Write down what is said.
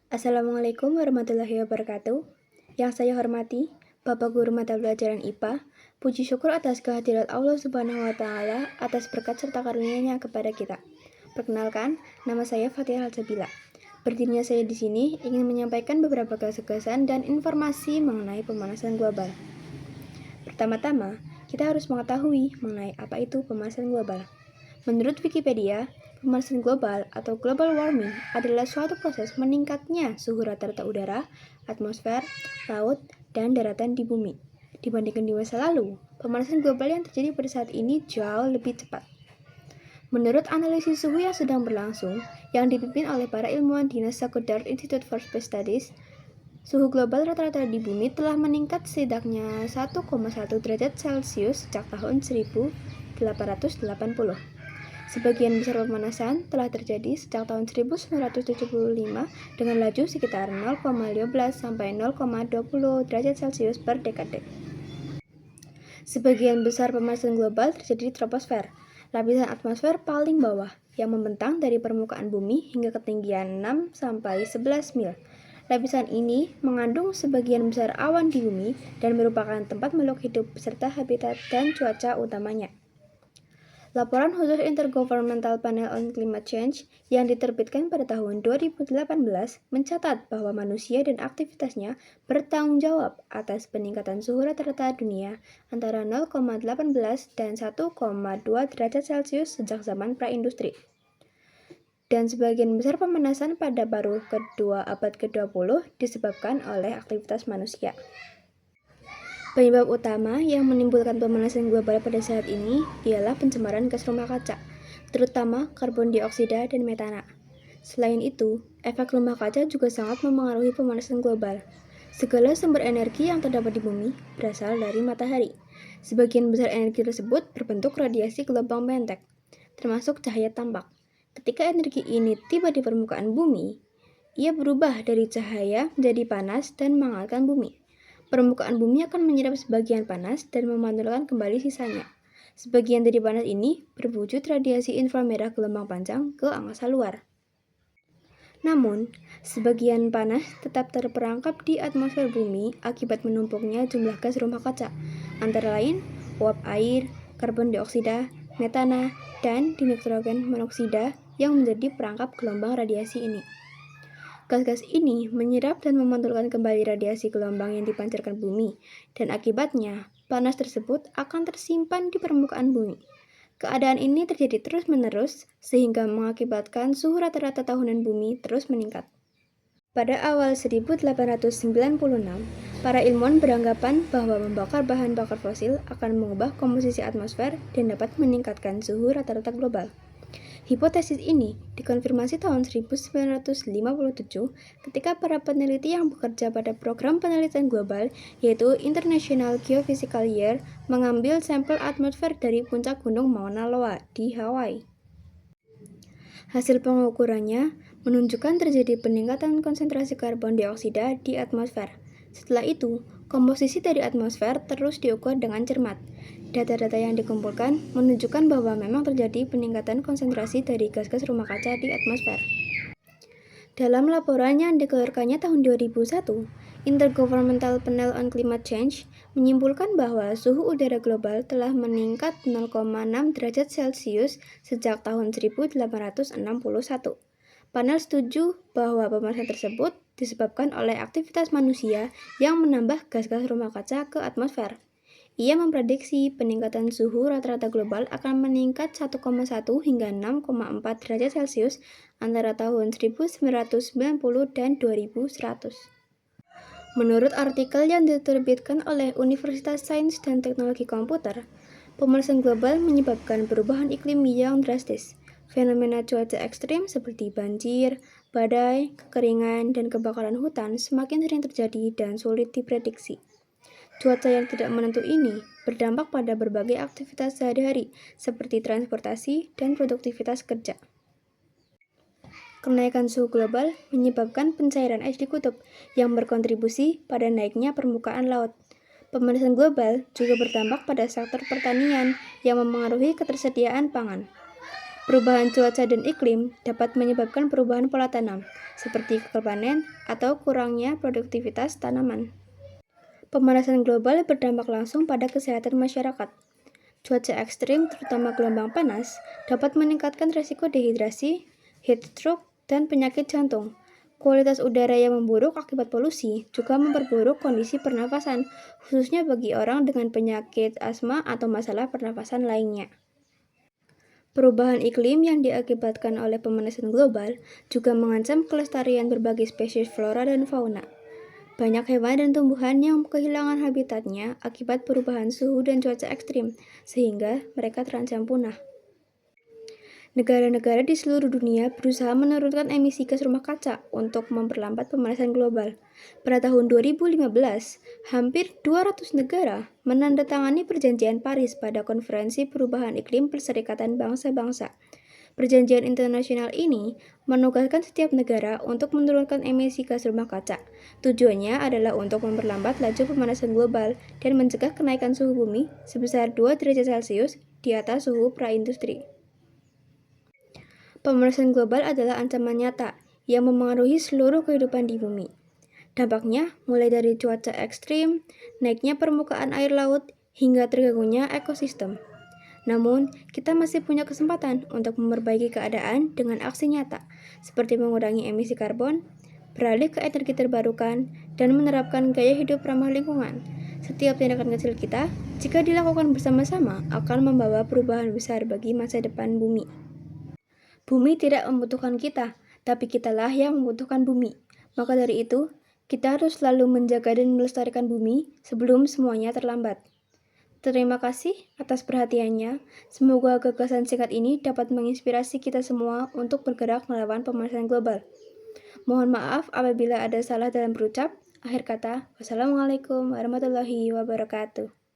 Assalamualaikum warahmatullahi wabarakatuh. Yang saya hormati, Bapak Guru Mata Pelajaran IPA, puji syukur atas kehadirat Allah Subhanahu wa Ta'ala atas berkat serta karunia-Nya kepada kita. Perkenalkan, nama saya Fatihah Al-Sabila. Berdirinya saya di sini ingin menyampaikan beberapa gagasan dan informasi mengenai pemanasan global. Pertama-tama, kita harus mengetahui mengenai apa itu pemanasan global. Menurut Wikipedia, pemanasan global atau global warming adalah suatu proses meningkatnya suhu rata-rata udara, atmosfer, laut, dan daratan di bumi. Dibandingkan di masa lalu, pemanasan global yang terjadi pada saat ini jauh lebih cepat. Menurut analisis suhu yang sedang berlangsung, yang dipimpin oleh para ilmuwan di NASA Goddard Institute for Space Studies, suhu global rata-rata di bumi telah meningkat setidaknya 1,1 derajat Celcius sejak tahun 1880. Sebagian besar pemanasan telah terjadi sejak tahun 1975 dengan laju sekitar 0,15 sampai 0,20 derajat Celcius per dekade. Sebagian besar pemanasan global terjadi di troposfer, lapisan atmosfer paling bawah yang membentang dari permukaan bumi hingga ketinggian 6 sampai 11 mil. Lapisan ini mengandung sebagian besar awan di bumi dan merupakan tempat makhluk hidup beserta habitat dan cuaca utamanya. Laporan khusus Intergovernmental Panel on Climate Change yang diterbitkan pada tahun 2018 mencatat bahwa manusia dan aktivitasnya bertanggung jawab atas peningkatan suhu rata-rata dunia antara 0,18 dan 1,2 derajat Celcius sejak zaman praindustri. Dan sebagian besar pemanasan pada paruh kedua abad ke-20 disebabkan oleh aktivitas manusia. Penyebab utama yang menimbulkan pemanasan global pada saat ini ialah pencemaran gas rumah kaca, terutama karbon dioksida dan metana. Selain itu, efek rumah kaca juga sangat memengaruhi pemanasan global. Segala sumber energi yang terdapat di bumi berasal dari matahari. Sebagian besar energi tersebut berbentuk radiasi gelombang pendek, termasuk cahaya tambak. Ketika energi ini tiba di permukaan bumi, ia berubah dari cahaya menjadi panas dan menghangatkan bumi. Permukaan bumi akan menyerap sebagian panas dan memantulkan kembali sisanya. Sebagian dari panas ini berwujud radiasi inframerah gelombang panjang ke angkasa luar. Namun, sebagian panas tetap terperangkap di atmosfer bumi akibat menumpuknya jumlah gas rumah kaca, antara lain uap air, karbon dioksida, metana, dan dinitrogen monoksida yang menjadi perangkap gelombang radiasi ini. Gas-gas ini menyerap dan memantulkan kembali radiasi gelombang yang dipancarkan bumi, dan akibatnya panas tersebut akan tersimpan di permukaan bumi. Keadaan ini terjadi terus-menerus sehingga mengakibatkan suhu rata-rata tahunan bumi terus meningkat. Pada awal 1896, para ilmuwan beranggapan bahwa membakar bahan bakar fosil akan mengubah komposisi atmosfer dan dapat meningkatkan suhu rata-rata global. Hipotesis ini dikonfirmasi tahun 1957 ketika para peneliti yang bekerja pada program penelitian global yaitu International Geophysical Year mengambil sampel atmosfer dari puncak gunung Mauna Loa di Hawaii. Hasil pengukurannya menunjukkan terjadi peningkatan konsentrasi karbon dioksida di atmosfer. Setelah itu, komposisi dari atmosfer terus diukur dengan cermat. Data-data yang dikumpulkan menunjukkan bahwa memang terjadi peningkatan konsentrasi dari gas-gas rumah kaca di atmosfer. Dalam laporan yang dikeluarkannya tahun 2001, Intergovernmental Panel on Climate Change menyimpulkan bahwa suhu udara global telah meningkat 0,6 derajat Celcius sejak tahun 1861. Panel setuju bahwa pemanasan tersebut disebabkan oleh aktivitas manusia yang menambah gas-gas rumah kaca ke atmosfer. Ia memprediksi peningkatan suhu rata-rata global akan meningkat 1,1 hingga 6,4 derajat Celcius antara tahun 1990 dan 2100. Menurut artikel yang diterbitkan oleh Universitas Sains dan Teknologi Komputer, pemanasan global menyebabkan perubahan iklim yang drastis. Fenomena cuaca ekstrim seperti banjir, badai, kekeringan, dan kebakaran hutan semakin sering terjadi dan sulit diprediksi. Cuaca yang tidak menentu ini berdampak pada berbagai aktivitas sehari-hari seperti transportasi dan produktivitas kerja. Kenaikan suhu global menyebabkan pencairan es di kutub yang berkontribusi pada naiknya permukaan laut. Pemanasan global juga berdampak pada sektor pertanian yang memengaruhi ketersediaan pangan. Perubahan cuaca dan iklim dapat menyebabkan perubahan pola tanam, seperti gagal panen atau kurangnya produktivitas tanaman. Pemanasan global berdampak langsung pada kesehatan masyarakat. Cuaca ekstrim, terutama gelombang panas, dapat meningkatkan risiko dehidrasi, heat stroke, dan penyakit jantung. Kualitas udara yang memburuk akibat polusi juga memperburuk kondisi pernafasan, khususnya bagi orang dengan penyakit asma atau masalah pernafasan lainnya. Perubahan iklim yang diakibatkan oleh pemanasan global juga mengancam kelestarian berbagai spesies flora dan fauna. Banyak hewan dan tumbuhan yang kehilangan habitatnya akibat perubahan suhu dan cuaca ekstrim, sehingga mereka terancam punah. Negara-negara di seluruh dunia berusaha menurunkan emisi gas rumah kaca untuk memperlambat pemanasan global. Pada tahun 2015, hampir 200 negara menandatangani Perjanjian Paris pada Konferensi Perubahan Iklim Perserikatan Bangsa-Bangsa. Perjanjian internasional ini menugaskan setiap negara untuk menurunkan emisi gas rumah kaca. Tujuannya adalah untuk memperlambat laju pemanasan global dan mencegah kenaikan suhu bumi sebesar 2 derajat Celcius di atas suhu praindustri. Pemanasan global adalah ancaman nyata yang memengaruhi seluruh kehidupan di bumi. Dampaknya mulai dari cuaca ekstrim, naiknya permukaan air laut, hingga terganggunya ekosistem. Namun, kita masih punya kesempatan untuk memperbaiki keadaan dengan aksi nyata, seperti mengurangi emisi karbon, beralih ke energi terbarukan, dan menerapkan gaya hidup ramah lingkungan. Setiap tindakan kecil kita, jika dilakukan bersama-sama, akan membawa perubahan besar bagi masa depan bumi. Bumi tidak membutuhkan kita, tapi kitalah yang membutuhkan bumi. Maka dari itu, kita harus selalu menjaga dan melestarikan bumi sebelum semuanya terlambat. Terima kasih atas perhatiannya. Semoga gagasan singkat ini dapat menginspirasi kita semua untuk bergerak melawan pemanasan global. Mohon maaf apabila ada salah dalam berucap. Akhir kata, wassalamualaikum warahmatullahi wabarakatuh.